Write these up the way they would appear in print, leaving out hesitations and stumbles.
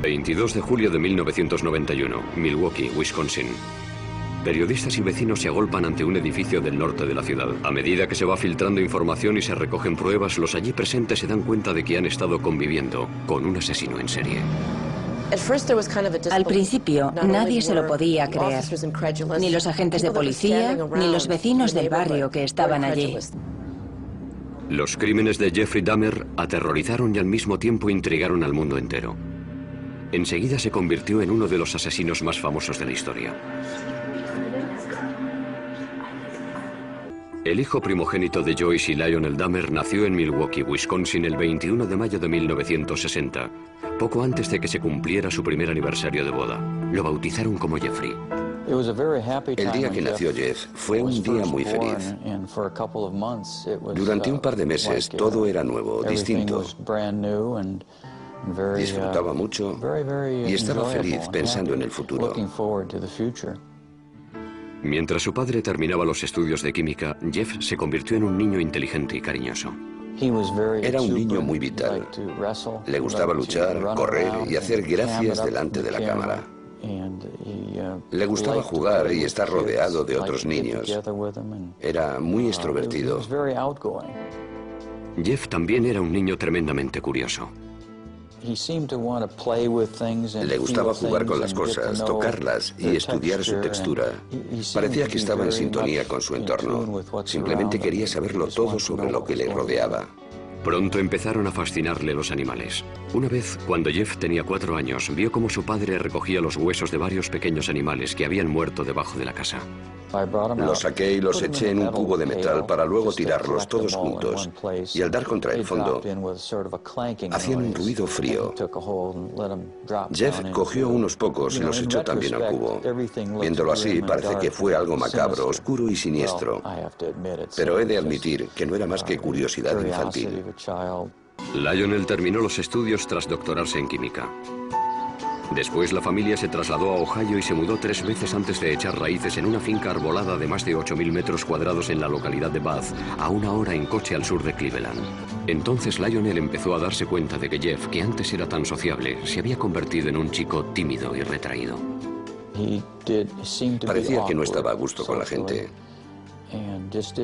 22 de julio de 1991, Milwaukee, Wisconsin. Periodistas y vecinos se agolpan ante un edificio del norte de la ciudad. A medida que se va filtrando información y se recogen pruebas, los allí presentes se dan cuenta de que han estado conviviendo con un asesino en serie. Al principio, nadie se lo podía creer, ni los agentes de policía, ni los vecinos del barrio que estaban allí. Los crímenes de Jeffrey Dahmer aterrorizaron y al mismo tiempo intrigaron al mundo entero. Enseguida se convirtió en uno de los asesinos más famosos de la historia. El hijo primogénito de Joyce y Lionel Dahmer nació en Milwaukee, Wisconsin, el 21 de mayo de 1960, poco antes de que se cumpliera su primer aniversario de boda. Lo bautizaron como Jeffrey. El día que nació Jeff fue un día muy feliz. Durante un par de meses todo era nuevo, distinto. Disfrutaba mucho y estaba feliz pensando en el futuro. Mientras su padre terminaba los estudios de química, Jeff se convirtió en un niño inteligente y cariñoso. Era un niño muy vital. Le gustaba luchar, correr y hacer gracias delante de la cámara. Le gustaba jugar y estar rodeado de otros niños. Era muy extrovertido. Jeff también era un niño tremendamente curioso. Le gustaba jugar con las cosas, tocarlas y estudiar su textura. Parecía que estaba en sintonía con su entorno. Simplemente quería saberlo todo sobre lo que le rodeaba. Pronto empezaron a fascinarle los animales. Una vez, cuando Jeff tenía 4 años, vio cómo su padre recogía los huesos de varios pequeños animales que habían muerto debajo de la casa. Los saqué y los eché en un cubo de metal para luego tirarlos todos juntos. Y al dar contra el fondo, hacían un ruido frío. Jeff cogió unos pocos y los echó también al cubo. Viéndolo así, parece que fue algo macabro, oscuro y siniestro. Pero he de admitir que no era más que curiosidad infantil. Lionel terminó los estudios tras doctorarse en química. Después la familia se trasladó a Ohio y se mudó 3 veces antes de echar raíces en una finca arbolada de más de 8.000 metros cuadrados en la localidad de Bath, a 1 hora en coche al sur de Cleveland. Entonces Lionel empezó a darse cuenta de que Jeff, que antes era tan sociable, se había convertido en un chico tímido y retraído. Parecía que no estaba a gusto con la gente.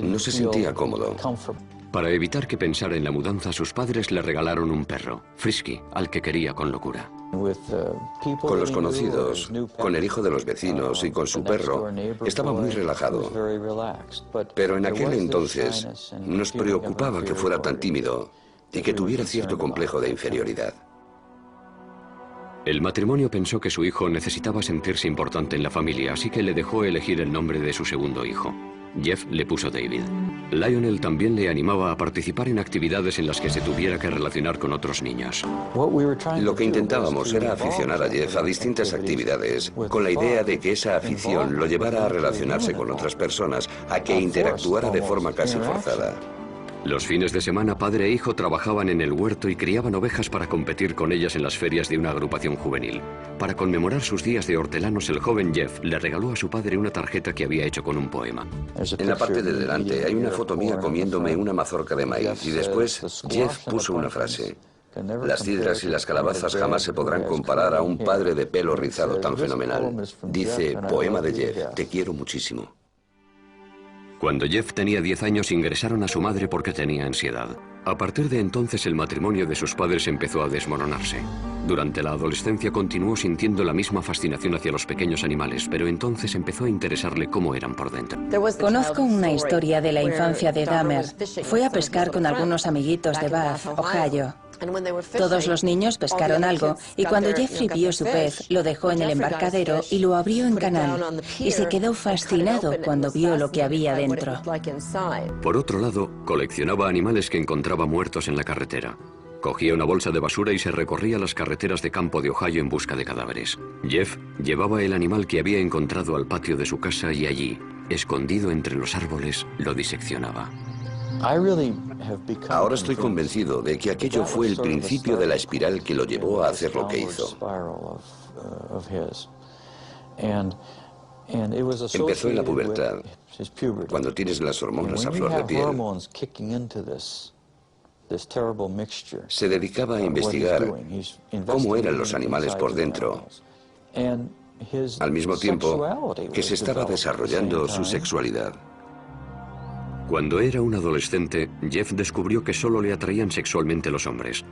No se sentía cómodo. Para evitar que pensara en la mudanza, sus padres le regalaron un perro, Frisky, al que quería con locura. Con los conocidos, con el hijo de los vecinos y con su perro, estaba muy relajado. Pero en aquel entonces nos preocupaba que fuera tan tímido y que tuviera cierto complejo de inferioridad. El matrimonio pensó que su hijo necesitaba sentirse importante en la familia, así que le dejó elegir el nombre de su segundo hijo. Jeff le puso David. Lionel también le animaba a participar en actividades en las que se tuviera que relacionar con otros niños. Lo que intentábamos era aficionar a Jeff a distintas actividades, con la idea de que esa afición lo llevara a relacionarse con otras personas, a que interactuara de forma casi forzada. Los fines de semana, padre e hijo trabajaban en el huerto y criaban ovejas para competir con ellas en las ferias de una agrupación juvenil. Para conmemorar sus días de hortelanos, el joven Jeff le regaló a su padre una tarjeta que había hecho con un poema. En la parte de delante hay una foto mía comiéndome una mazorca de maíz y después Jeff puso una frase. Las sidras y las calabazas jamás se podrán comparar a un padre de pelo rizado tan fenomenal. Dice, poema de Jeff, te quiero muchísimo. Cuando Jeff tenía 10 años ingresaron a su madre porque tenía ansiedad. A partir de entonces el matrimonio de sus padres empezó a desmoronarse. Durante la adolescencia continuó sintiendo la misma fascinación hacia los pequeños animales, pero entonces empezó a interesarle cómo eran por dentro. Conozco una historia de la infancia de Dahmer. Fue a pescar con algunos amiguitos de Bath, Ohio. Todos los niños pescaron algo y cuando Jeffrey vio su pez, lo dejó en el embarcadero y lo abrió en canal. Y se quedó fascinado cuando vio lo que había dentro. Por otro lado, coleccionaba animales que encontraba muertos en la carretera. Cogía una bolsa de basura y se recorría las carreteras de campo de Ohio en busca de cadáveres. Jeff llevaba el animal que había encontrado al patio de su casa y allí, escondido entre los árboles, lo diseccionaba. Ahora estoy convencido de que aquello fue el principio de la espiral que lo llevó a hacer lo que hizo. Empezó en la pubertad, cuando tienes las hormonas a flor de piel. Se dedicaba a investigar cómo eran los animales por dentro, al mismo tiempo que se estaba desarrollando su sexualidad. Cuando era un adolescente, Jeff descubrió que solo le atraían sexualmente los hombres.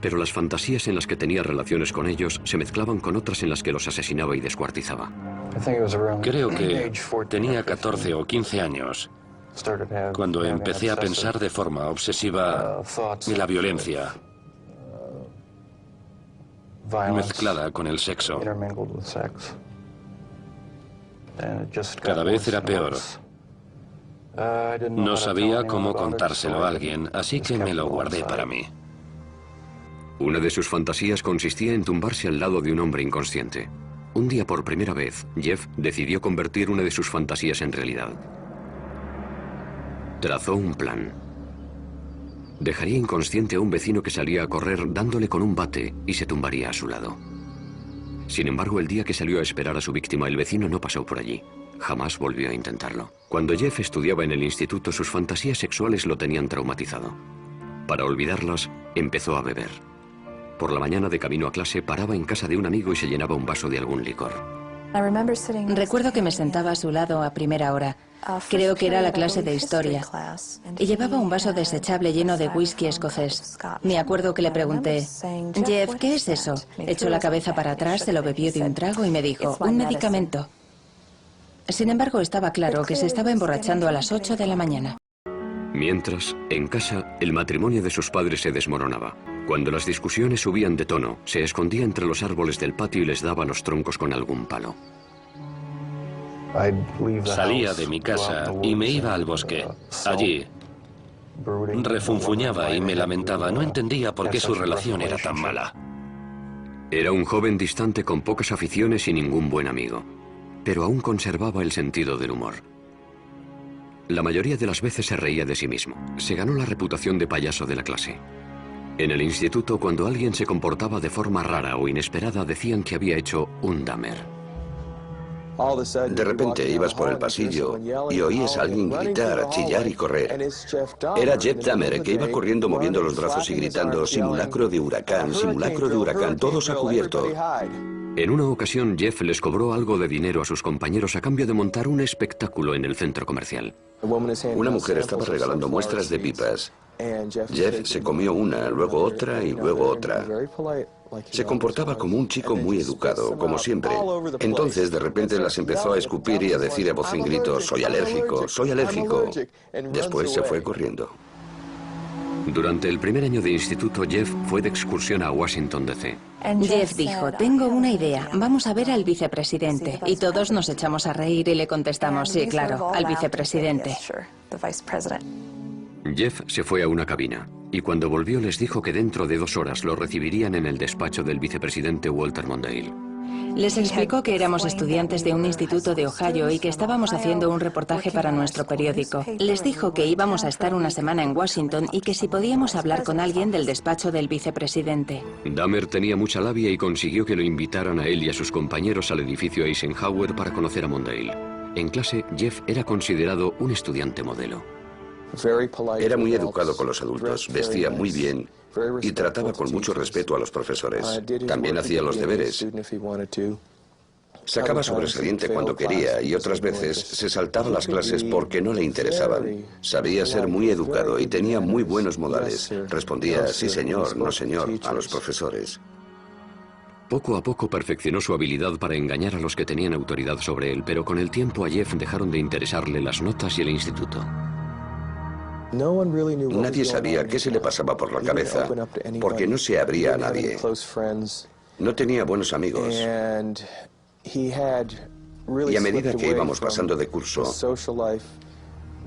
Pero las fantasías en las que tenía relaciones con ellos se mezclaban con otras en las que los asesinaba y descuartizaba. Creo que tenía 14 o 15 años cuando empecé a pensar de forma obsesiva en la violencia mezclada con el sexo. Cada vez era peor. No sabía cómo contárselo a alguien, así que me lo guardé para mí. Una de sus fantasías consistía en tumbarse al lado de un hombre inconsciente. Un día, por primera vez, Jeff decidió convertir una de sus fantasías en realidad. Trazó un plan. Dejaría inconsciente a un vecino que salía a correr dándole con un bate y se tumbaría a su lado. Sin embargo, el día que salió a esperar a su víctima, el vecino no pasó por allí. Jamás volvió a intentarlo. Cuando Jeff estudiaba en el instituto, sus fantasías sexuales lo tenían traumatizado. Para olvidarlas, empezó a beber. Por la mañana, de camino a clase, paraba en casa de un amigo y se llenaba un vaso de algún licor. Recuerdo que me sentaba a su lado a primera hora. Creo que era la clase de historia. Y llevaba un vaso desechable lleno de whisky escocés. Me acuerdo que le pregunté, Jeff, ¿qué es eso? Echó la cabeza para atrás, se lo bebió de un trago y me dijo, un medicamento. Sin embargo, estaba claro que se estaba emborrachando a las 8 de la mañana. Mientras, en casa, el matrimonio de sus padres se desmoronaba. Cuando las discusiones subían de tono, se escondía entre los árboles del patio y les daba los troncos con algún palo. Salía de mi casa y me iba al bosque. Allí refunfuñaba y me lamentaba. No entendía por qué su relación era tan mala. Era un joven distante con pocas aficiones y ningún buen amigo, pero aún conservaba el sentido del humor. La mayoría de las veces se reía de sí mismo. Se ganó la reputación de payaso de la clase. En el instituto, cuando alguien se comportaba de forma rara o inesperada, decían que había hecho un Dahmer. De repente ibas por el pasillo y oías a alguien gritar, chillar y correr. Era Jeff Dahmer, que iba corriendo moviendo los brazos y gritando, simulacro de huracán, todos a cubierto. En una ocasión, Jeff les cobró algo de dinero a sus compañeros a cambio de montar un espectáculo en el centro comercial. Una mujer estaba regalando muestras de pipas. Jeff se comió una, luego otra y luego otra. Se comportaba como un chico muy educado, como siempre. Entonces, de repente, las empezó a escupir y a decir a voz en grito, soy alérgico, soy alérgico. Después se fue corriendo. Durante el primer año de instituto, Jeff fue de excursión a Washington, D.C. Jeff dijo, tengo una idea, vamos a ver al vicepresidente. Y todos nos echamos a reír y le contestamos, sí, claro, al vicepresidente. Jeff se fue a una cabina, y cuando volvió les dijo que dentro de 2 horas lo recibirían en el despacho del vicepresidente Walter Mondale. Les explicó que éramos estudiantes de un instituto de Ohio y que estábamos haciendo un reportaje para nuestro periódico. Les dijo que íbamos a estar una semana en Washington y que si podíamos hablar con alguien del despacho del vicepresidente. Dahmer tenía mucha labia y consiguió que lo invitaran a él y a sus compañeros al edificio Eisenhower para conocer a Mondale. En clase, Jeff era considerado un estudiante modelo. Era muy educado con los adultos, vestía muy bien y trataba con mucho respeto a los profesores. También hacía los deberes. Sacaba sobresaliente cuando quería y otras veces se saltaba las clases porque no le interesaban. Sabía ser muy educado y tenía muy buenos modales. Respondía sí señor, no señor a los profesores. Poco a poco perfeccionó su habilidad para engañar a los que tenían autoridad sobre él, pero con el tiempo a Jeff dejaron de interesarle las notas y el instituto. Nadie sabía qué se le pasaba por la cabeza, porque no se abría a nadie. No tenía buenos amigos. Y a medida que íbamos pasando de curso,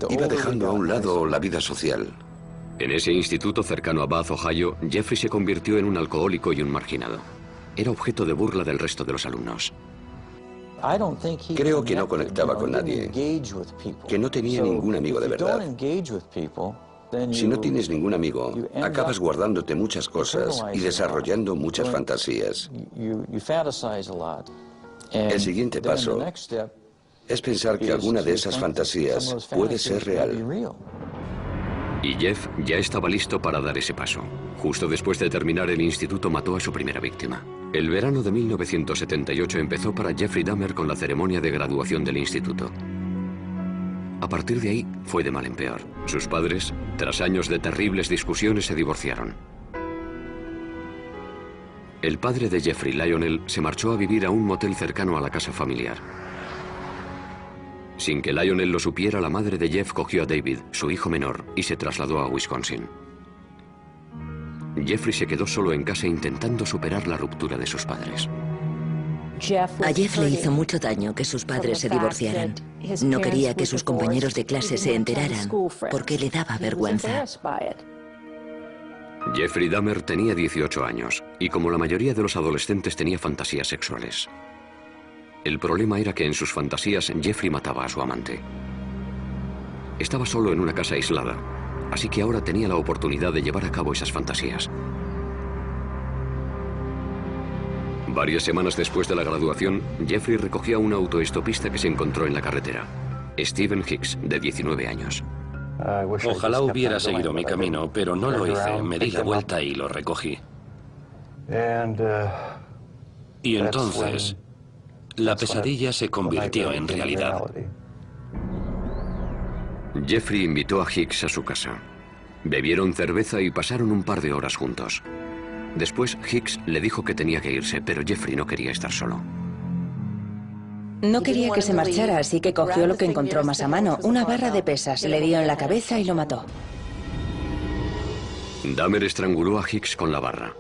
iba dejando a un lado la vida social. En ese instituto cercano a Bath, Ohio, Jeffrey se convirtió en un alcohólico y un marginado. Era objeto de burla del resto de los alumnos. Creo que no conectaba con nadie, que no tenía ningún amigo de verdad. Si no tienes ningún amigo, acabas guardándote muchas cosas y desarrollando muchas fantasías. El siguiente paso es pensar que alguna de esas fantasías puede ser real. Y Jeff ya estaba listo para dar ese paso. Justo después de terminar el instituto mató a su primera víctima. El verano de 1978 empezó para Jeffrey Dahmer con la ceremonia de graduación del instituto. A partir de ahí fue de mal en peor. Sus padres, tras años de terribles discusiones, se divorciaron. El padre de Jeffrey, Lionel, se marchó a vivir a un motel cercano a la casa familiar. Sin que Lionel lo supiera, la madre de Jeff cogió a David, su hijo menor, y se trasladó a Wisconsin. Jeffrey se quedó solo en casa intentando superar la ruptura de sus padres. A Jeff le hizo mucho daño que sus padres se divorciaran. No quería que sus compañeros de clase se enteraran, porque le daba vergüenza. Jeffrey Dahmer tenía 18 años, y como la mayoría de los adolescentes tenía fantasías sexuales. El problema era que en sus fantasías Jeffrey mataba a su amante. Estaba solo en una casa aislada, así que ahora tenía la oportunidad de llevar a cabo esas fantasías. Varias semanas después de la graduación, Jeffrey recogió a un autoestopista que se encontró en la carretera, Stephen Hicks, de 19 años. Ojalá hubiera seguido mi camino, pero no lo hice. Me di la vuelta y lo recogí. Y entonces, la pesadilla se convirtió en realidad. Jeffrey invitó a Hicks a su casa. Bebieron cerveza y pasaron un par de horas juntos. Después, Hicks le dijo que tenía que irse, pero Jeffrey no quería estar solo. No quería que se marchara, así que cogió lo que encontró más a mano, una barra de pesas, le dio en la cabeza y lo mató. Dahmer estranguló a Hicks con la barra.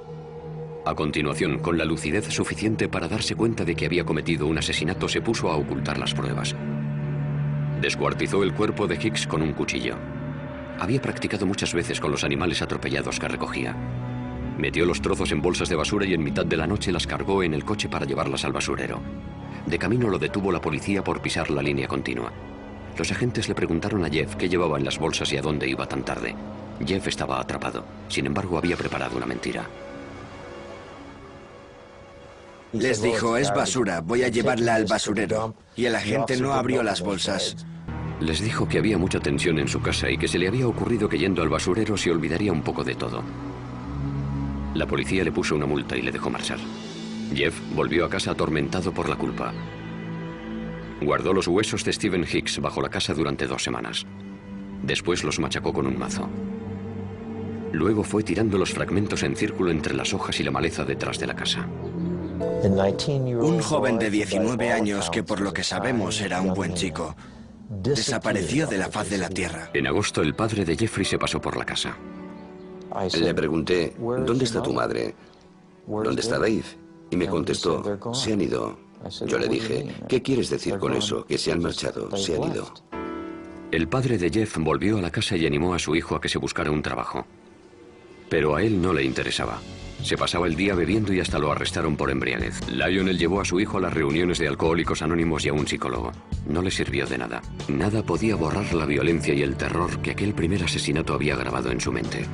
A continuación, con la lucidez suficiente para darse cuenta de que había cometido un asesinato, se puso a ocultar las pruebas. Descuartizó el cuerpo de Hicks con un cuchillo. Había practicado muchas veces con los animales atropellados que recogía. Metió los trozos en bolsas de basura y en mitad de la noche las cargó en el coche para llevarlas al basurero. De camino lo detuvo la policía por pisar la línea continua. Los agentes le preguntaron a Jeff qué llevaba en las bolsas y a dónde iba tan tarde. Jeff estaba atrapado. Sin embargo, había preparado una mentira. Les dijo, es basura, voy a llevarla al basurero. Y el agente no abrió las bolsas. Les dijo que había mucha tensión en su casa y que se le había ocurrido que yendo al basurero se olvidaría un poco de todo. La policía le puso una multa y le dejó marchar. Jeff volvió a casa atormentado por la culpa. Guardó los huesos de Stephen Hicks bajo la casa durante 2 semanas. Después los machacó con un mazo. Luego fue tirando los fragmentos en círculo entre las hojas y la maleza detrás de la casa. Un joven de 19 años que por lo que sabemos era un buen chico, desapareció de la faz de la tierra. En agosto, el padre de Jeffrey se pasó por la casa. Le pregunté, ¿dónde está tu madre? ¿Dónde está Dave? Y me contestó, se han ido. Yo le dije, ¿qué quieres decir con eso? Que se han marchado, se han ido. El padre de Jeff volvió a la casa y animó a su hijo a que se buscara un trabajo. Pero a él no le interesaba. Se pasaba el día bebiendo y hasta lo arrestaron por embriaguez. Lionel llevó a su hijo a las reuniones de Alcohólicos Anónimos y a un psicólogo. No le sirvió de nada. Nada podía borrar la violencia y el terror que aquel primer asesinato había grabado en su mente.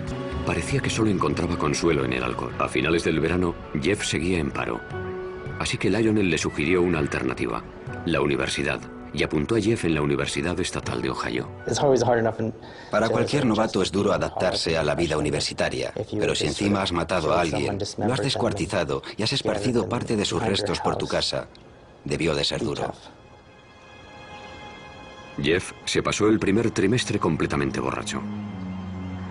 Parecía que solo encontraba consuelo en el alcohol. A finales del verano, Jeff seguía en paro. Así que Lionel le sugirió una alternativa, la universidad, y apuntó a Jeff en la Universidad Estatal de Ohio. Para cualquier novato es duro adaptarse a la vida universitaria, pero si encima has matado a alguien, lo has descuartizado y has esparcido parte de sus restos por tu casa, debió de ser duro. Jeff se pasó el primer trimestre completamente borracho.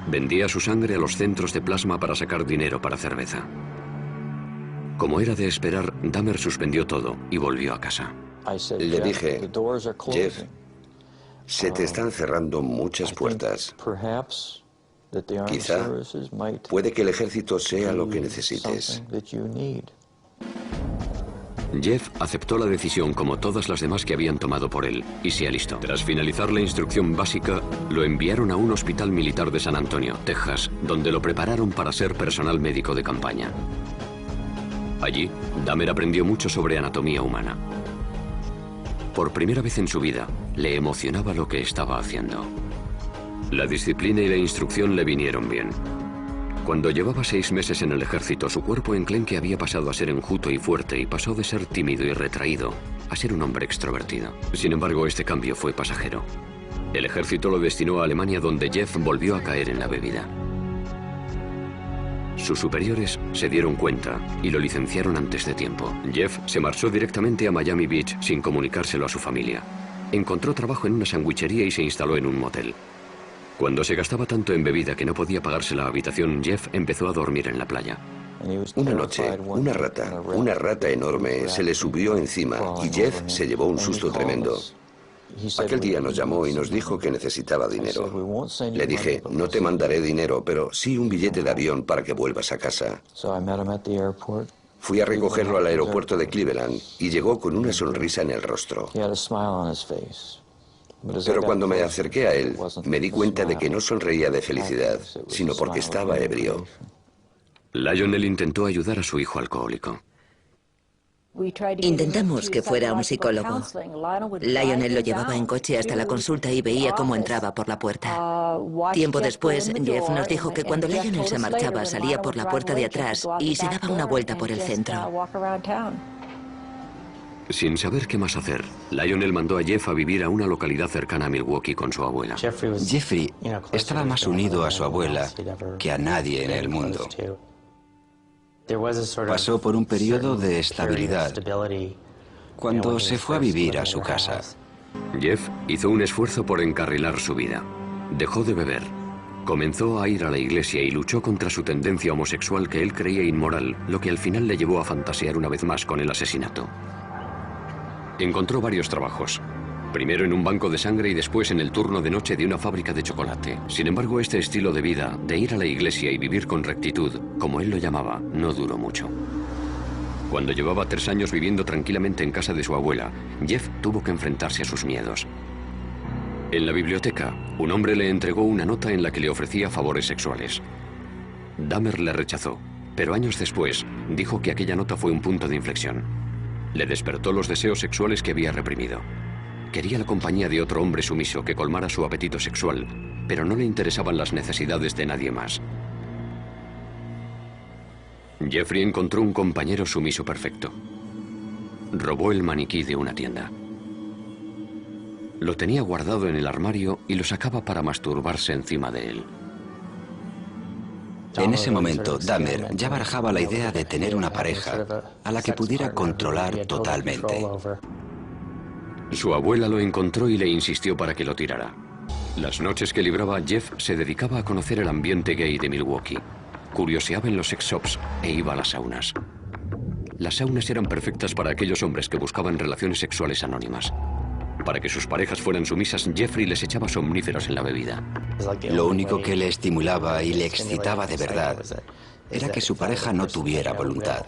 Vendía su sangre a los centros de plasma para sacar dinero para cerveza. Como era de esperar, Dahmer suspendió todo y volvió a casa. Le dije, Jeff, se te están cerrando muchas puertas. Quizá puede que el ejército sea lo que necesites. Jeff aceptó la decisión como todas las demás que habían tomado por él y se alistó. Tras finalizar la instrucción básica, lo enviaron a un hospital militar de San Antonio, Texas, donde lo prepararon para ser personal médico de campaña. Allí, Dahmer aprendió mucho sobre anatomía humana. Por primera vez en su vida, le emocionaba lo que estaba haciendo. La disciplina y la instrucción le vinieron bien. Cuando llevaba 6 meses en el ejército, su cuerpo enclenque había pasado a ser enjuto y fuerte y pasó de ser tímido y retraído a ser un hombre extrovertido. Sin embargo, este cambio fue pasajero. El ejército lo destinó a Alemania, donde Jeff volvió a caer en la bebida. Sus superiores se dieron cuenta y lo licenciaron antes de tiempo. Jeff se marchó directamente a Miami Beach sin comunicárselo a su familia. Encontró trabajo en una sandwichería y se instaló en un motel. Cuando se gastaba tanto en bebida que no podía pagarse la habitación, Jeff empezó a dormir en la playa. Una noche, una rata enorme, se le subió encima y Jeff se llevó un susto tremendo. Aquel día nos llamó y nos dijo que necesitaba dinero. Le dije, no te mandaré dinero, pero sí un billete de avión para que vuelvas a casa. Fui a recogerlo al aeropuerto de Cleveland y llegó con una sonrisa en el rostro. Pero cuando me acerqué a él, me di cuenta de que no sonreía de felicidad, sino porque estaba ebrio. Lionel intentó ayudar a su hijo alcohólico. Intentamos que fuera un psicólogo. Lionel lo llevaba en coche hasta la consulta y veía cómo entraba por la puerta. Tiempo después, Jeff nos dijo que cuando Lionel se marchaba, salía por la puerta de atrás y se daba una vuelta por el centro. Sin saber qué más hacer, Lionel mandó a Jeff a vivir a una localidad cercana a Milwaukee con su abuela. Jeffrey estaba más unido a su abuela que a nadie en el mundo. Pasó por un periodo de estabilidad cuando se fue a vivir a su casa. Jeff hizo un esfuerzo por encarrilar su vida. Dejó de beber. Comenzó a ir a la iglesia y luchó contra su tendencia homosexual que él creía inmoral, lo que al final le llevó a fantasear una vez más con el asesinato. Encontró varios trabajos. Primero en un banco de sangre y después en el turno de noche de una fábrica de chocolate. Sin embargo, este estilo de vida, de ir a la iglesia y vivir con rectitud, como él lo llamaba, no duró mucho. Cuando llevaba 3 años viviendo tranquilamente en casa de su abuela, Jeff tuvo que enfrentarse a sus miedos. En la biblioteca, un hombre le entregó una nota en la que le ofrecía favores sexuales. Dahmer le rechazó, pero años después dijo que aquella nota fue un punto de inflexión. Le despertó los deseos sexuales que había reprimido. Quería la compañía de otro hombre sumiso que colmara su apetito sexual, pero no le interesaban las necesidades de nadie más. Jeffrey encontró un compañero sumiso perfecto. Robó el maniquí de una tienda. Lo tenía guardado en el armario y lo sacaba para masturbarse encima de él. En ese momento, Dahmer ya barajaba la idea de tener una pareja a la que pudiera controlar totalmente. Su abuela lo encontró y le insistió para que lo tirara. Las noches que libraba, Jeff se dedicaba a conocer el ambiente gay de Milwaukee. Curioseaba en los sex shops e iba a las saunas. Las saunas eran perfectas para aquellos hombres que buscaban relaciones sexuales anónimas. Para que sus parejas fueran sumisas, Jeffrey les echaba somníferos en la bebida. Lo único que le estimulaba y le excitaba de verdad era que su pareja no tuviera voluntad.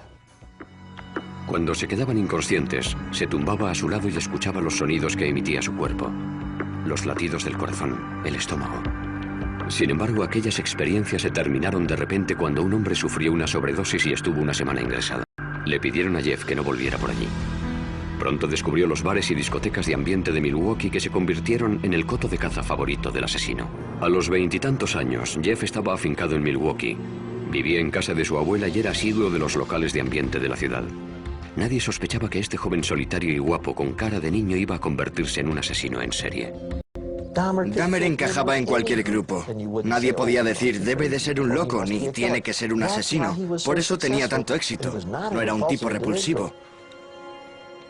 Cuando se quedaban inconscientes, se tumbaba a su lado y escuchaba los sonidos que emitía su cuerpo. Los latidos del corazón, el estómago. Sin embargo, aquellas experiencias se terminaron de repente cuando un hombre sufrió una sobredosis y estuvo una semana ingresado. Le pidieron a Jeff que no volviera por allí. Pronto descubrió los bares y discotecas de ambiente de Milwaukee que se convirtieron en el coto de caza favorito del asesino. A los 20 y tantos años, Jeff estaba afincado en Milwaukee. Vivía en casa de su abuela y era asiduo de los locales de ambiente de la ciudad. Nadie sospechaba que este joven solitario y guapo con cara de niño iba a convertirse en un asesino en serie. Dahmer encajaba en cualquier grupo. Nadie podía decir, debe de ser un loco, ni tiene que ser un asesino. Por eso tenía tanto éxito. No era un tipo repulsivo.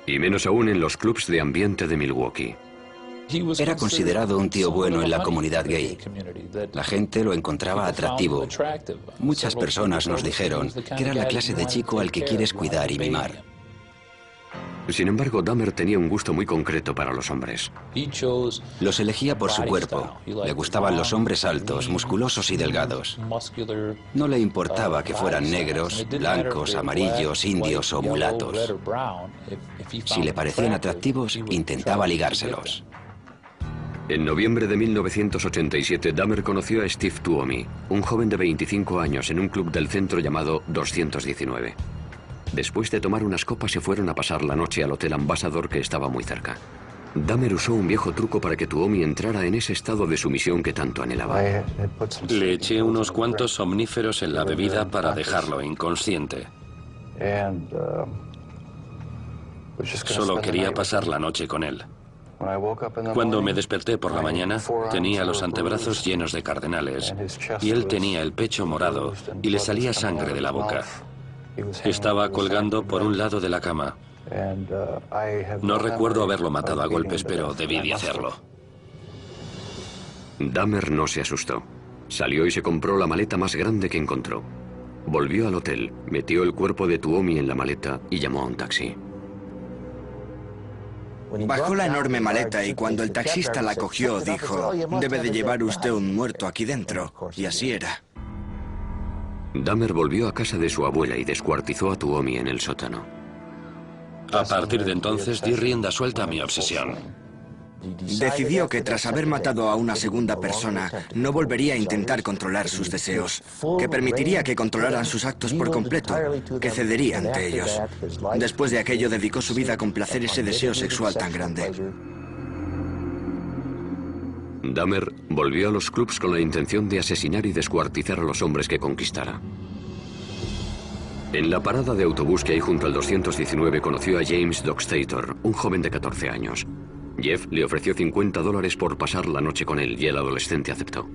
Y menos aún en los clubs de ambiente de Milwaukee. Era considerado un tío bueno en la comunidad gay. La gente lo encontraba atractivo. Muchas personas nos dijeron que era la clase de chico al que quieres cuidar y mimar. Sin embargo, Dahmer tenía un gusto muy concreto para los hombres. Los elegía por su cuerpo. Le gustaban los hombres altos, musculosos y delgados. No le importaba que fueran negros, blancos, amarillos, indios o mulatos. Si le parecían atractivos, intentaba ligárselos. En noviembre de 1987, Dahmer conoció a Steve Tuomi, un joven de 25 años en un club del centro llamado 219. Después de tomar unas copas se fueron a pasar la noche al Hotel Ambassador, que estaba muy cerca. Dahmer usó un viejo truco para que Tuomi entrara en ese estado de sumisión que tanto anhelaba. Le eché unos cuantos somníferos en la bebida para dejarlo inconsciente. Solo quería pasar la noche con él. Cuando me desperté por la mañana, tenía los antebrazos llenos de cardenales y él tenía el pecho morado y le salía sangre de la boca. Estaba colgando por un lado de la cama. No recuerdo haberlo matado a golpes, pero debí de hacerlo. Dahmer no se asustó. Salió y se compró la maleta más grande que encontró. Volvió al hotel, metió el cuerpo de Tuomi en la maleta y llamó a un taxi. Bajó la enorme maleta y cuando el taxista la cogió dijo, debe de llevar usted un muerto aquí dentro. Y así era. Dahmer volvió a casa de su abuela y descuartizó a Tuomi en el sótano. A partir de entonces di rienda suelta a mi obsesión. Decidió que tras haber matado a una segunda persona, no volvería a intentar controlar sus deseos, que permitiría que controlaran sus actos por completo, que cedería ante ellos. Después de aquello dedicó su vida a complacer ese deseo sexual tan grande. Dahmer volvió a los clubs con la intención de asesinar y descuartizar a los hombres que conquistara. En la parada de autobús que hay junto al 219 conoció a James Dockstader, un joven de 14 años. Jeff le ofreció $50 por pasar la noche con él y el adolescente aceptó.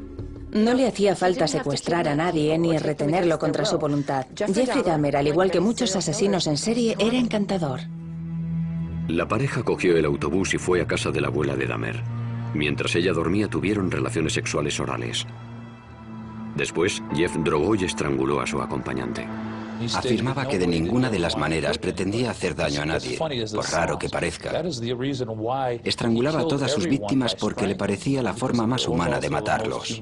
No le hacía falta secuestrar a nadie ni retenerlo contra su voluntad. Jeffrey Dahmer, al igual que muchos asesinos en serie, era encantador. La pareja cogió el autobús y fue a casa de la abuela de Dahmer. Mientras ella dormía, tuvieron relaciones sexuales orales. Después, Jeff drogó y estranguló a su acompañante. Afirmaba que de ninguna de las maneras pretendía hacer daño a nadie, por raro que parezca. Estrangulaba a todas sus víctimas porque le parecía la forma más humana de matarlos.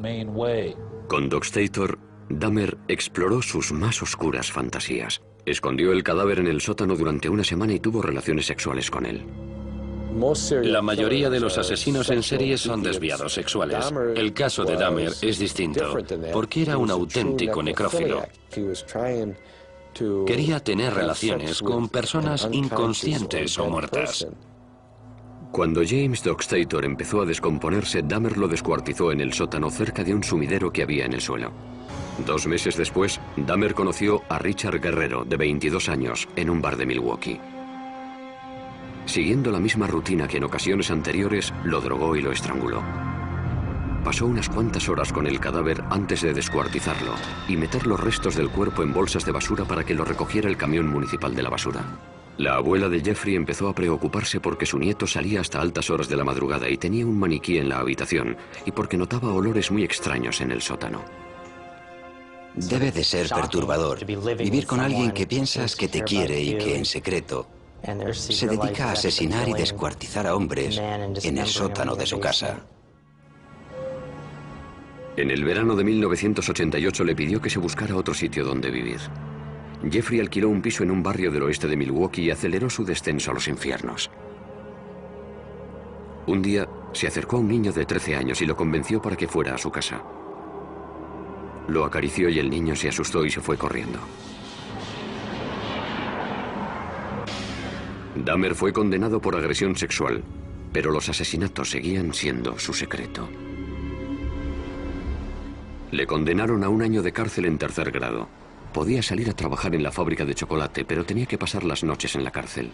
Con Dockstader, Dahmer exploró sus más oscuras fantasías. Escondió el cadáver en el sótano durante una semana y tuvo relaciones sexuales con él. La mayoría de los asesinos en serie son desviados sexuales. El caso de Dahmer es distinto, porque era un auténtico necrófilo. Quería tener relaciones con personas inconscientes o muertas. Cuando James Dockstader empezó a descomponerse, Dahmer lo descuartizó en el sótano cerca de un sumidero que había en el suelo. 2 meses después, Dahmer conoció a Richard Guerrero, de 22 años, en un bar de Milwaukee. Siguiendo la misma rutina que en ocasiones anteriores, lo drogó y lo estranguló. Pasó unas cuantas horas con el cadáver antes de descuartizarlo y meter los restos del cuerpo en bolsas de basura para que lo recogiera el camión municipal de la basura. La abuela de Jeffrey empezó a preocuparse porque su nieto salía hasta altas horas de la madrugada y tenía un maniquí en la habitación, y porque notaba olores muy extraños en el sótano. Debe de ser perturbador vivir con alguien que piensas que te quiere y que en secreto se dedica a asesinar y descuartizar a hombres en el sótano de su casa. En el verano de 1988 le pidió que se buscara otro sitio donde vivir. Jeffrey alquiló un piso en un barrio del oeste de Milwaukee y aceleró su descenso a los infiernos. Un día se acercó a un niño de 13 años y lo convenció para que fuera a su casa. Lo acarició y el niño se asustó y se fue corriendo. Dahmer fue condenado por agresión sexual, pero los asesinatos seguían siendo su secreto. Le condenaron a 1 año de cárcel en 3er grado. Podía salir a trabajar en la fábrica de chocolate, pero tenía que pasar las noches en la cárcel.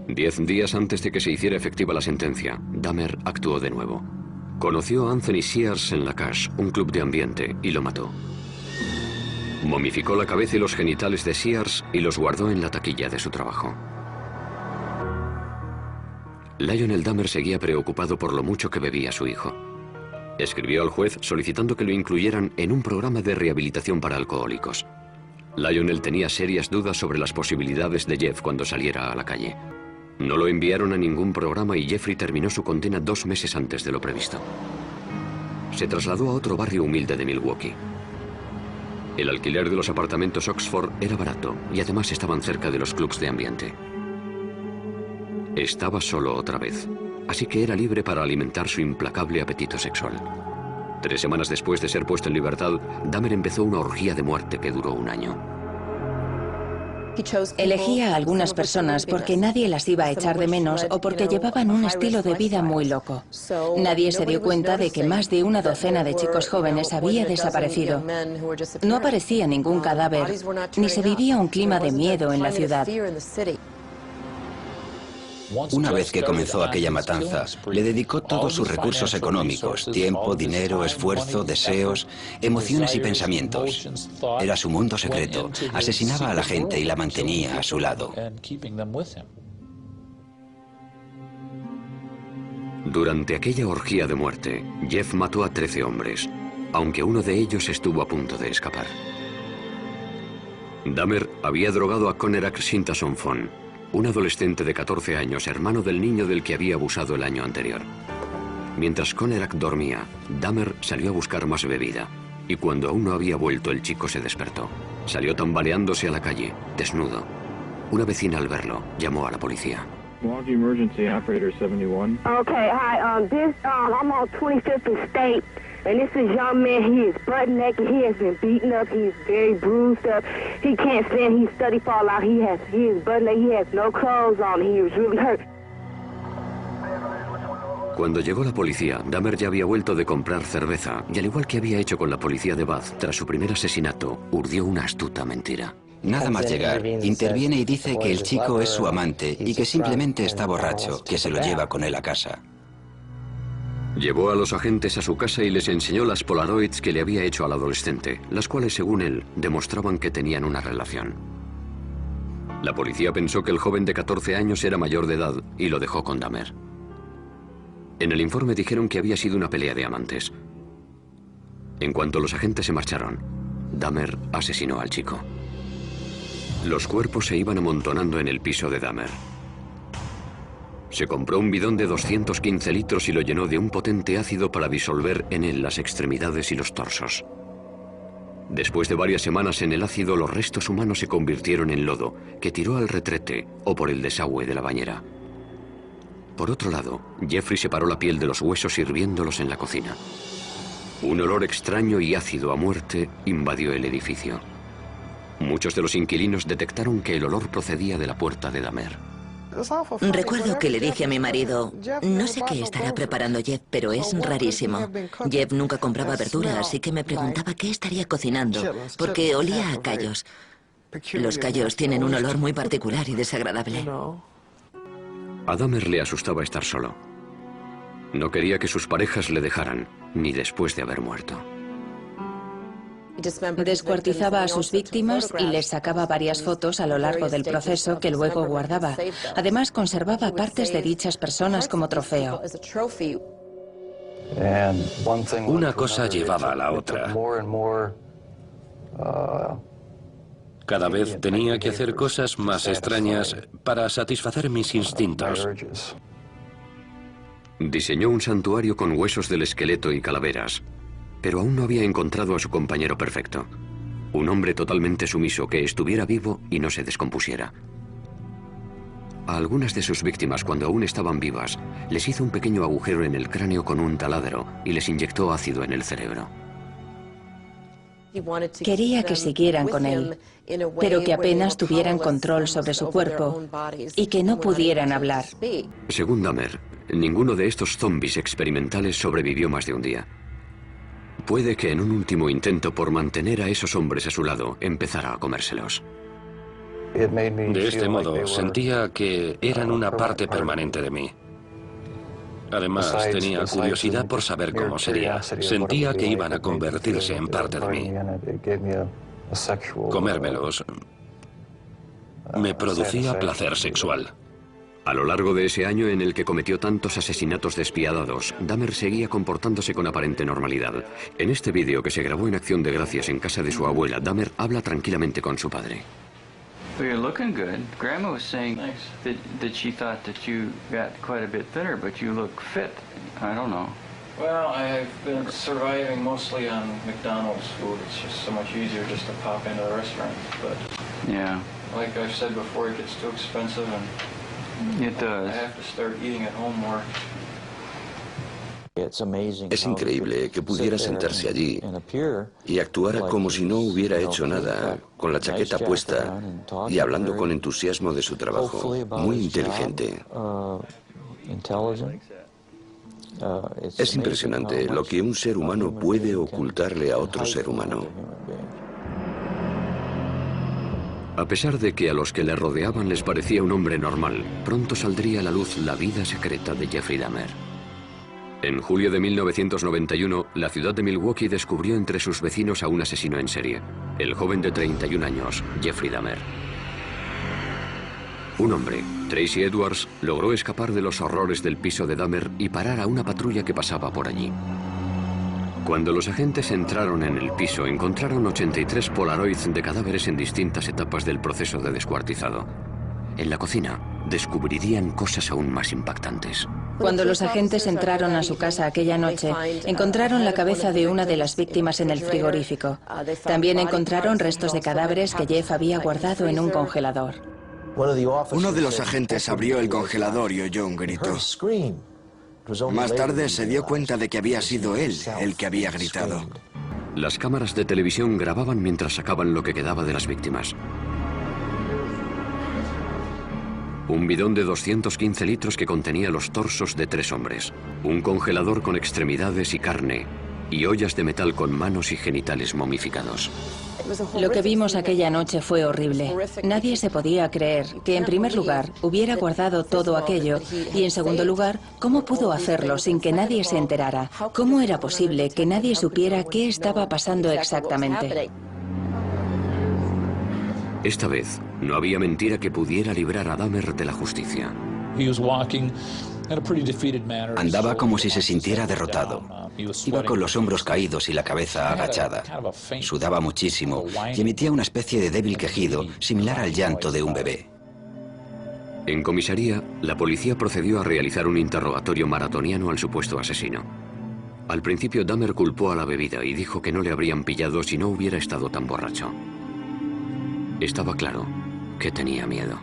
10 días antes de que se hiciera efectiva la sentencia, Dahmer actuó de nuevo. Conoció a Anthony Sears en La Cache, un club de ambiente, y lo mató. Momificó la cabeza y los genitales de Sears y los guardó en la taquilla de su trabajo. Lionel Dahmer seguía preocupado por lo mucho que bebía su hijo. Escribió al juez solicitando que lo incluyeran en un programa de rehabilitación para alcohólicos. Lionel tenía serias dudas sobre las posibilidades de Jeff cuando saliera a la calle. No lo enviaron a ningún programa y Jeffrey terminó su condena 2 meses antes de lo previsto. Se trasladó a otro barrio humilde de Milwaukee. El alquiler de los apartamentos Oxford era barato y además estaban cerca de los clubs de ambiente. Estaba solo otra vez, así que era libre para alimentar su implacable apetito sexual. 3 semanas después de ser puesto en libertad, Dahmer empezó una orgía de muerte que duró 1 año. Elegía a algunas personas porque nadie las iba a echar de menos o porque llevaban un estilo de vida muy loco. Nadie se dio cuenta de que más de una docena de chicos jóvenes había desaparecido. No aparecía ningún cadáver, ni se vivía un clima de miedo en la ciudad. Una vez que comenzó aquella matanza, le dedicó todos sus recursos económicos, tiempo, dinero, esfuerzo, deseos, emociones y pensamientos. Era su mundo secreto. Asesinaba a la gente y la mantenía a su lado. Durante aquella orgía de muerte, Jeff mató a 13 hombres, aunque uno de ellos estuvo a punto de escapar. Dahmer había drogado a Conerak Sintason Fon, un adolescente de 14 años, hermano del niño del que había abusado el año anterior. Mientras Conerak dormía, Dahmer salió a buscar más bebida, y cuando aún no había vuelto, el chico se despertó. Salió tambaleándose a la calle, desnudo. Una vecina, al verlo, llamó a la policía. Milwaukee Emergency Operator 71. Okay, hi, I'm on 25th and State, and this is young man. He is butt naked. He has been beaten up. He is very bruised up. He can't stand. He's study fall out. He is butt naked. He has no clothes on. He is really hurt. Cuando llegó la policía, Dahmer ya había vuelto de comprar cerveza, y al igual que había hecho con la policía de Bath tras su primer asesinato, urdió una astuta mentira. Nada más llegar, interviene y dice que el chico es su amante y que simplemente está borracho, que se lo lleva con él a casa. Llevó a los agentes a su casa y les enseñó las Polaroids que le había hecho al adolescente, las cuales, según él, demostraban que tenían una relación. La policía pensó que el joven de 14 años era mayor de edad y lo dejó con Dahmer. En el informe dijeron que había sido una pelea de amantes. En cuanto los agentes se marcharon, Dahmer asesinó al chico. Los cuerpos se iban amontonando en el piso de Dahmer. Se compró un bidón de 215 litros y lo llenó de un potente ácido para disolver en él las extremidades y los torsos. Después de varias semanas en el ácido, los restos humanos se convirtieron en lodo, que tiró al retrete o por el desagüe de la bañera. Por otro lado, Jeffrey separó la piel de los huesos hirviéndolos en la cocina. Un olor extraño y ácido a muerte invadió el edificio. Muchos de los inquilinos detectaron que el olor procedía de la puerta de Dahmer. Recuerdo que le dije a mi marido, no sé qué estará preparando Jeff, pero es rarísimo. Jeff nunca compraba verdura, así que me preguntaba qué estaría cocinando, porque olía a callos. Los callos tienen un olor muy particular y desagradable. A Dahmer le asustaba estar solo. No quería que sus parejas le dejaran, ni después de haber muerto. Descuartizaba a sus víctimas y les sacaba varias fotos a lo largo del proceso que luego guardaba. Además, conservaba partes de dichas personas como trofeo. Una cosa llevaba a la otra. Cada vez tenía que hacer cosas más extrañas para satisfacer mis instintos. Diseñó un santuario con huesos del esqueleto y calaveras, pero aún no había encontrado a su compañero perfecto. Un hombre totalmente sumiso que estuviera vivo y no se descompusiera. A algunas de sus víctimas, cuando aún estaban vivas, les hizo un pequeño agujero en el cráneo con un taladro y les inyectó ácido en el cerebro. Quería que siguieran con él, pero que apenas tuvieran control sobre su cuerpo y que no pudieran hablar. Según Dahmer, ninguno de estos zombies experimentales sobrevivió más de un día. Puede que en un último intento por mantener a esos hombres a su lado, empezara a comérselos. De este modo, sentía que eran una parte permanente de mí. Además, tenía curiosidad por saber cómo sería. Sentía que iban a convertirse en parte de mí. Comérmelos me producía placer sexual. A lo largo de ese año en el que cometió tantos asesinatos despiadados, Dahmer seguía comportándose con aparente normalidad. En este vídeo, que se grabó en Acción de Gracias en casa de su abuela, Dahmer habla tranquilamente con su padre. Well, you're looking good. Grandma was saying that she thought that you got quite a bit thinner, but you look fit. I don't know. Well, I've been surviving mostly on McDonald's food. It's just so much easier just to pop into the restaurant. But yeah, like I've said before, it gets too expensive, and it does. I have to start eating at home more. Es increíble que pudiera sentarse allí y actuara como si no hubiera hecho nada, con la chaqueta puesta y hablando con entusiasmo de su trabajo. Muy inteligente. Es impresionante lo que un ser humano puede ocultarle a otro ser humano. A pesar de que a los que le rodeaban les parecía un hombre normal, pronto saldría a la luz la vida secreta de Jeffrey Dahmer. En julio de 1991, la ciudad de Milwaukee descubrió entre sus vecinos a un asesino en serie, el joven de 31 años, Jeffrey Dahmer. Un hombre, Tracy Edwards, logró escapar de los horrores del piso de Dahmer y parar a una patrulla que pasaba por allí. Cuando los agentes entraron en el piso, encontraron 83 polaroids de cadáveres en distintas etapas del proceso de descuartizado. En la cocina, descubrirían cosas aún más impactantes. Cuando los agentes entraron a su casa aquella noche, encontraron la cabeza de una de las víctimas en el frigorífico. También encontraron restos de cadáveres que Jeff había guardado en un congelador. Uno de los agentes abrió el congelador y oyó un grito. Más tarde se dio cuenta de que había sido él el que había gritado. Las cámaras de televisión grababan mientras sacaban lo que quedaba de las víctimas. Un bidón de 215 litros que contenía los torsos de 3 hombres, un congelador con extremidades y carne, y ollas de metal con manos y genitales momificados. Lo que vimos aquella noche fue horrible. Nadie se podía creer que, en primer lugar, hubiera guardado todo aquello y, en segundo lugar, cómo pudo hacerlo sin que nadie se enterara. ¿Cómo era posible que nadie supiera qué estaba pasando exactamente? Esta vez, no había mentira que pudiera librar a Dahmer de la justicia. Andaba como si se sintiera derrotado. Iba con los hombros caídos y la cabeza agachada. Sudaba muchísimo y emitía una especie de débil quejido similar al llanto de un bebé. En comisaría, la policía procedió a realizar un interrogatorio maratoniano al supuesto asesino. Al principio, Dahmer culpó a la bebida y dijo que no le habrían pillado si no hubiera estado tan borracho. Estaba claro que tenía miedo.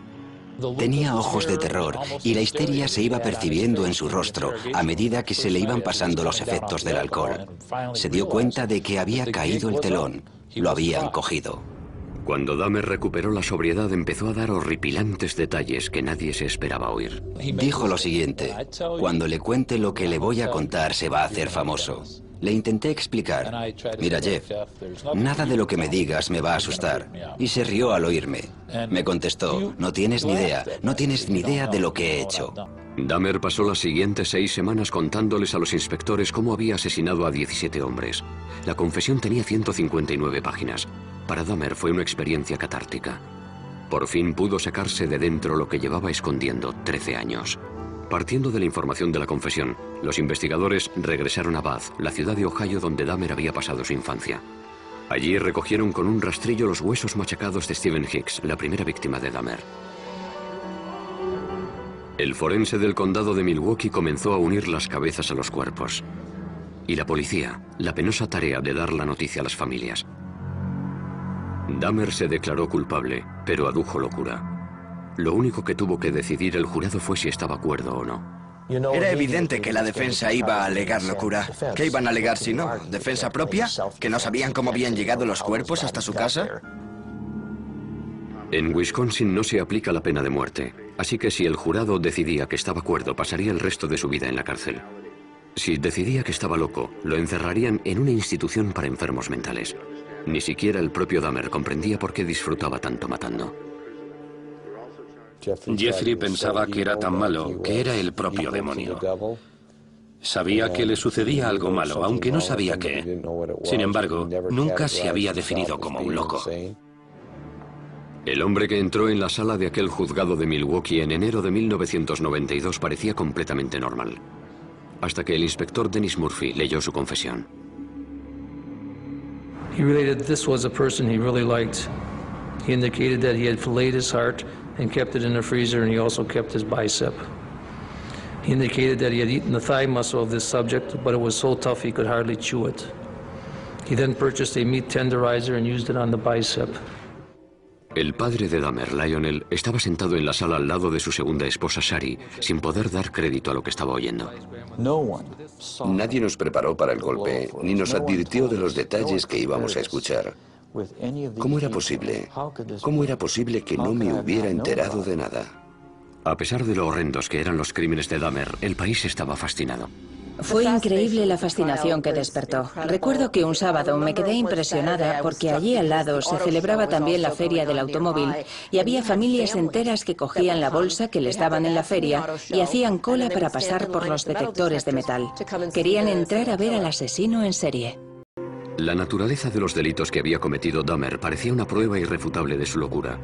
Tenía ojos de terror y la histeria se iba percibiendo en su rostro a medida que se le iban pasando los efectos del alcohol. Se dio cuenta de que había caído el telón. Lo habían cogido. Cuando Dahmer recuperó la sobriedad, empezó a dar horripilantes detalles que nadie se esperaba oír. Dijo lo siguiente: cuando le cuente lo que le voy a contar se va a hacer famoso. Le intenté explicar: mira, Jeff, nada de lo que me digas me va a asustar. Y se rió al oírme. Me contestó: no tienes ni idea de lo que he hecho. Dahmer pasó las siguientes 6 semanas contándoles a los inspectores cómo había asesinado a 17 hombres. La confesión tenía 159 páginas. Para Dahmer fue una experiencia catártica. Por fin pudo sacarse de dentro lo que llevaba escondiendo 13 años. Partiendo de la información de la confesión, los investigadores regresaron a Bath, la ciudad de Ohio donde Dahmer había pasado su infancia. Allí recogieron con un rastrillo los huesos machacados de Stephen Hicks, la primera víctima de Dahmer. El forense del condado de Milwaukee comenzó a unir las cabezas a los cuerpos. Y la policía, la penosa tarea de dar la noticia a las familias. Dahmer se declaró culpable, pero adujo locura. Lo único que tuvo que decidir el jurado fue si estaba cuerdo o no. Era evidente que la defensa iba a alegar locura. ¿Qué iban a alegar si no? ¿Defensa propia? ¿Que no sabían cómo habían llegado los cuerpos hasta su casa? En Wisconsin no se aplica la pena de muerte, así que si el jurado decidía que estaba cuerdo, pasaría el resto de su vida en la cárcel. Si decidía que estaba loco, lo encerrarían en una institución para enfermos mentales. Ni siquiera el propio Dahmer comprendía por qué disfrutaba tanto matando. Jeffrey pensaba que era tan malo que era el propio demonio. Sabía que le sucedía algo malo, aunque no sabía qué. Sin embargo, nunca se había definido como un loco. El hombre que entró en la sala de aquel juzgado de Milwaukee en enero de 1992 parecía completamente normal, hasta que el inspector Dennis Murphy leyó su confesión. He related this was a person he really liked. He indicated that he had filleted his heart and kept it in the freezer, and he also kept his bicep. He indicated that he had eaten the thigh muscle of this subject, but it was so tough he could hardly chew it. He then purchased a meat tenderizer and used it on the bicep. El padre de Dahmer, Lionel, estaba sentado en la sala al lado de su segunda esposa, Shari, sin poder dar crédito a lo que estaba oyendo. Nadie nos preparó para el golpe, ni nos advirtió de los detalles que íbamos a escuchar. ¿Cómo era posible? ¿Cómo era posible que no me hubiera enterado de nada? A pesar de lo horrendos que eran los crímenes de Dahmer, el país estaba fascinado. Fue increíble la fascinación que despertó. Recuerdo que un sábado me quedé impresionada porque allí al lado se celebraba también la feria del automóvil y había familias enteras que cogían la bolsa que les daban en la feria y hacían cola para pasar por los detectores de metal. Querían entrar a ver al asesino en serie. La naturaleza de los delitos que había cometido Dahmer parecía una prueba irrefutable de su locura.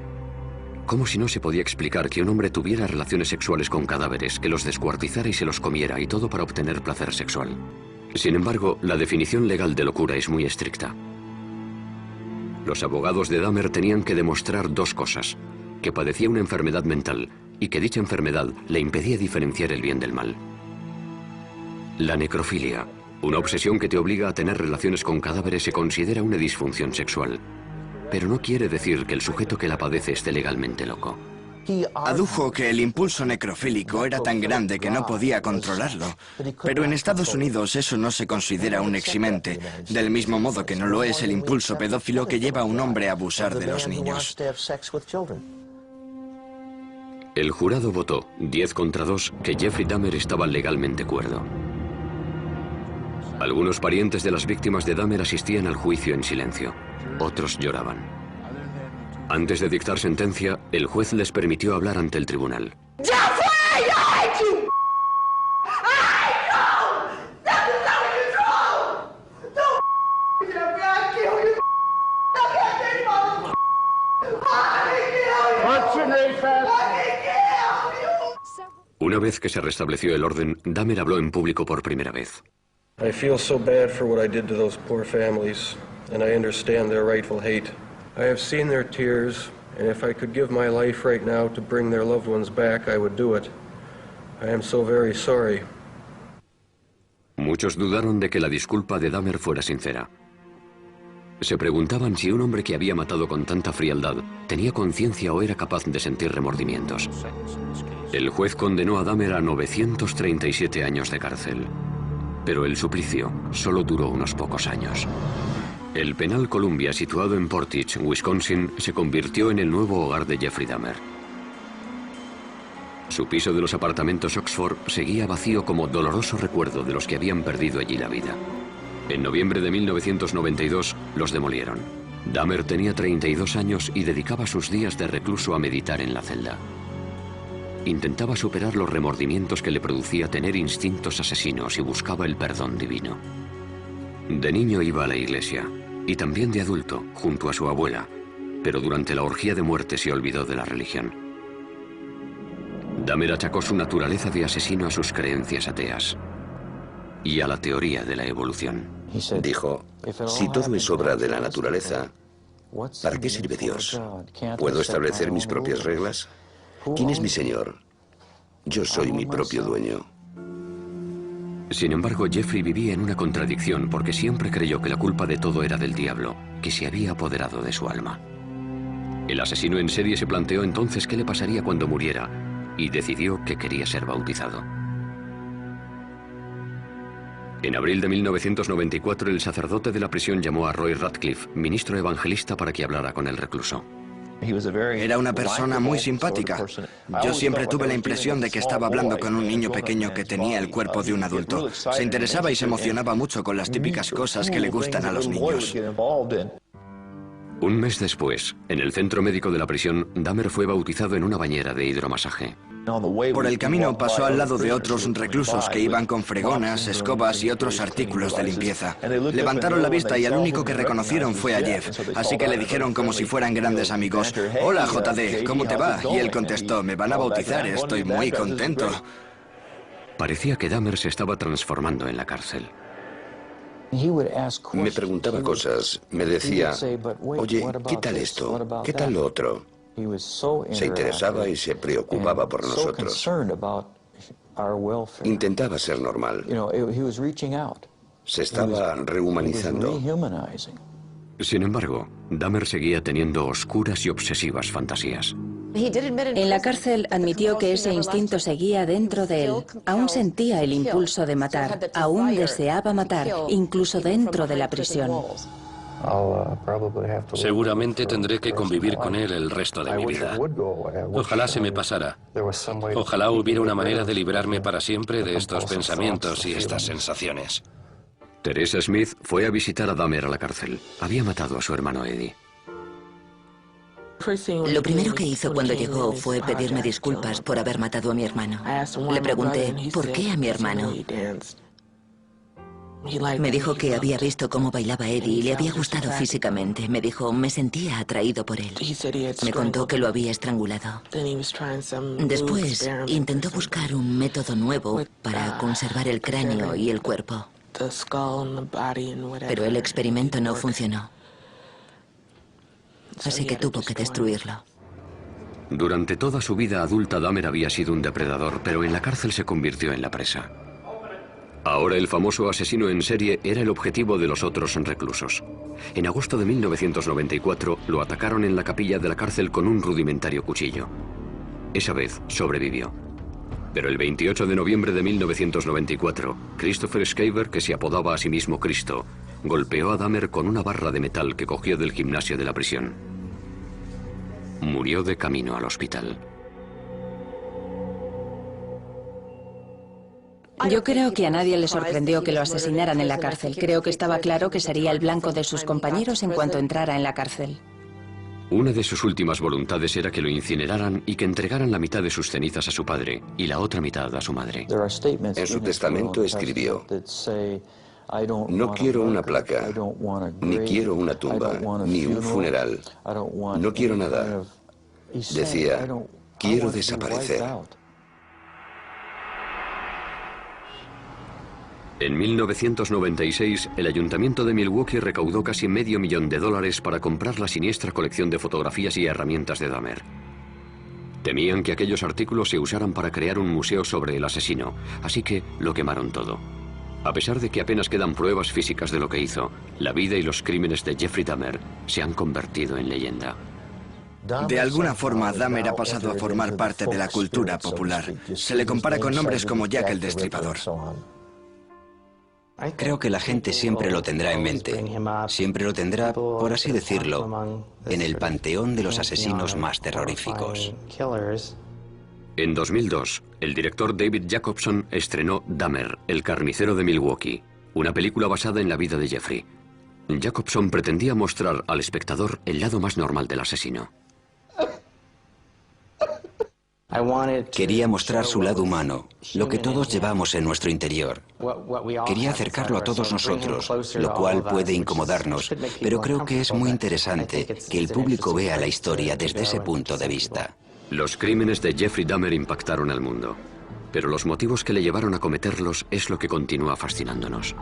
Como si no se podía explicar que un hombre tuviera relaciones sexuales con cadáveres, que los descuartizara y se los comiera, y todo para obtener placer sexual. Sin embargo, la definición legal de locura es muy estricta. Los abogados de Dahmer tenían que demostrar dos cosas: que padecía una enfermedad mental y que dicha enfermedad le impedía diferenciar el bien del mal. La necrofilia, una obsesión que te obliga a tener relaciones con cadáveres, se considera una disfunción sexual. Pero no quiere decir que el sujeto que la padece esté legalmente loco. Adujo que el impulso necrofílico era tan grande que no podía controlarlo. Pero en Estados Unidos eso no se considera un eximente, del mismo modo que no lo es el impulso pedófilo que lleva a un hombre a abusar de los niños. El jurado votó, 10 contra 2, que Jeffrey Dahmer estaba legalmente cuerdo. Algunos parientes de las víctimas de Dahmer asistían al juicio en silencio. Otros lloraban. Antes de dictar sentencia, el juez les permitió hablar ante el tribunal. Una vez que se restableció el orden, Dahmer habló en público por primera vez. I feel so bad for what I did to those poor families, and I understand their rightful hate. I have seen their tears, and if I could give my life right now to bring their loved ones back, I would do it. I am so very sorry. Muchos dudaron de que la disculpa de Dahmer fuera sincera. Se preguntaban si un hombre que había matado con tanta frialdad tenía conciencia o era capaz de sentir remordimientos. El juez condenó a Dahmer a 937 años de cárcel. Pero el suplicio solo duró unos pocos años. El penal Columbia, situado en Portage, Wisconsin, se convirtió en el nuevo hogar de Jeffrey Dahmer. Su piso de los apartamentos Oxford seguía vacío como doloroso recuerdo de los que habían perdido allí la vida. En noviembre de 1992 los demolieron. Dahmer tenía 32 años y dedicaba sus días de recluso a meditar en la celda. Intentaba superar los remordimientos que le producía tener instintos asesinos y buscaba el perdón divino. De niño iba a la iglesia, y también de adulto, junto a su abuela, pero durante la orgía de muerte se olvidó de la religión. Dahmer achacó su naturaleza de asesino a sus creencias ateas y a la teoría de la evolución. Dijo, si todo es obra de la naturaleza, ¿para qué sirve Dios? ¿Puedo establecer mis propias reglas? ¿Quién es mi señor? Yo soy mi propio dueño. Sin embargo, Jeffrey vivía en una contradicción porque siempre creyó que la culpa de todo era del diablo, que se había apoderado de su alma. El asesino en serie se planteó entonces qué le pasaría cuando muriera y decidió que quería ser bautizado. En abril de 1994, el sacerdote de la prisión llamó a Roy Radcliffe, ministro evangelista, para que hablara con el recluso. Era una persona muy simpática. Yo siempre tuve la impresión de que estaba hablando con un niño pequeño que tenía el cuerpo de un adulto. Se interesaba y se emocionaba mucho con las típicas cosas que le gustan a los niños. Un mes después, en el centro médico de la prisión, Dahmer fue bautizado en una bañera de hidromasaje. Por el camino pasó al lado de otros reclusos que iban con fregonas, escobas y otros artículos de limpieza. Levantaron la vista y al único que reconocieron fue a Jeff, así que le dijeron como si fueran grandes amigos: «Hola, JD, ¿cómo te va?». Y él contestó: «Me van a bautizar, estoy muy contento». Parecía que Dahmer se estaba transformando en la cárcel. Me preguntaba cosas, me decía, oye, ¿qué tal esto? ¿Qué tal lo otro? Se interesaba y se preocupaba por nosotros. Intentaba ser normal. Se estaba rehumanizando. Sin embargo, Dahmer seguía teniendo oscuras y obsesivas fantasías. En la cárcel admitió que ese instinto seguía dentro de él. Aún sentía el impulso de matar, aún deseaba matar, incluso dentro de la prisión. Seguramente tendré que convivir con él el resto de mi vida. Ojalá se me pasara. Ojalá hubiera una manera de librarme para siempre de estos pensamientos y estas sensaciones. Teresa Smith fue a visitar a Dahmer a la cárcel. Había matado a su hermano Eddie. Lo primero que hizo cuando llegó fue pedirme disculpas por haber matado a mi hermano. Le pregunté, ¿por qué a mi hermano? Me dijo que había visto cómo bailaba Eddie y le había gustado físicamente. Me dijo, me sentía atraído por él. Me contó que lo había estrangulado. Después, intentó buscar un método nuevo para conservar el cráneo y el cuerpo. Pero el experimento no funcionó. Así que tuvo que destruirlo. Durante toda su vida adulta, Dahmer había sido un depredador, pero en la cárcel se convirtió en la presa. Ahora el famoso asesino en serie era el objetivo de los otros reclusos. En agosto de 1994 lo atacaron en la capilla de la cárcel con un rudimentario cuchillo. Esa vez sobrevivió. Pero el 28 de noviembre de 1994, Christopher Schaefer, que se apodaba a sí mismo Cristo, golpeó a Dahmer con una barra de metal que cogió del gimnasio de la prisión. Murió de camino al hospital. Yo creo que a nadie le sorprendió que lo asesinaran en la cárcel. Creo que estaba claro que sería el blanco de sus compañeros en cuanto entrara en la cárcel. Una de sus últimas voluntades era que lo incineraran y que entregaran la mitad de sus cenizas a su padre y la otra mitad a su madre. En su testamento escribió: no quiero una placa, ni quiero una tumba, ni un funeral. No quiero nada. Decía, quiero desaparecer. En 1996, el ayuntamiento de Milwaukee recaudó casi $500,000 para comprar la siniestra colección de fotografías y herramientas de Dahmer. Temían que aquellos artículos se usaran para crear un museo sobre el asesino, así que lo quemaron todo. A pesar de que apenas quedan pruebas físicas de lo que hizo, la vida y los crímenes de Jeffrey Dahmer se han convertido en leyenda. De alguna forma, Dahmer ha pasado a formar parte de la cultura popular. Se le compara con nombres como Jack el Destripador. Creo que la gente siempre lo tendrá en mente. Siempre lo tendrá, por así decirlo, en el panteón de los asesinos más terroríficos. En 2002, el director David Jacobson estrenó Dahmer, el carnicero de Milwaukee, una película basada en la vida de Jeffrey. Jacobson pretendía mostrar al espectador el lado más normal del asesino. Quería mostrar su lado humano, lo que todos llevamos en nuestro interior. Quería acercarlo a todos nosotros, lo cual puede incomodarnos, pero creo que es muy interesante que el público vea la historia desde ese punto de vista. Los crímenes de Jeffrey Dahmer impactaron al mundo, pero los motivos que le llevaron a cometerlos es lo que continúa fascinándonos.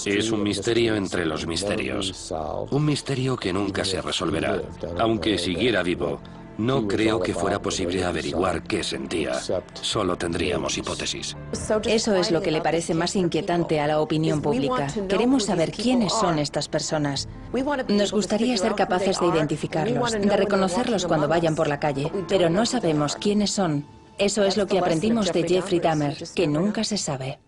Es un misterio entre los misterios. Un misterio que nunca se resolverá. Aunque siguiera vivo, no creo que fuera posible averiguar qué sentía. Solo tendríamos hipótesis. Eso es lo que le parece más inquietante a la opinión pública. Queremos saber quiénes son estas personas. Nos gustaría ser capaces de identificarlos, de reconocerlos cuando vayan por la calle, pero no sabemos quiénes son. Eso es lo que aprendimos de Jeffrey Dahmer, que nunca se sabe.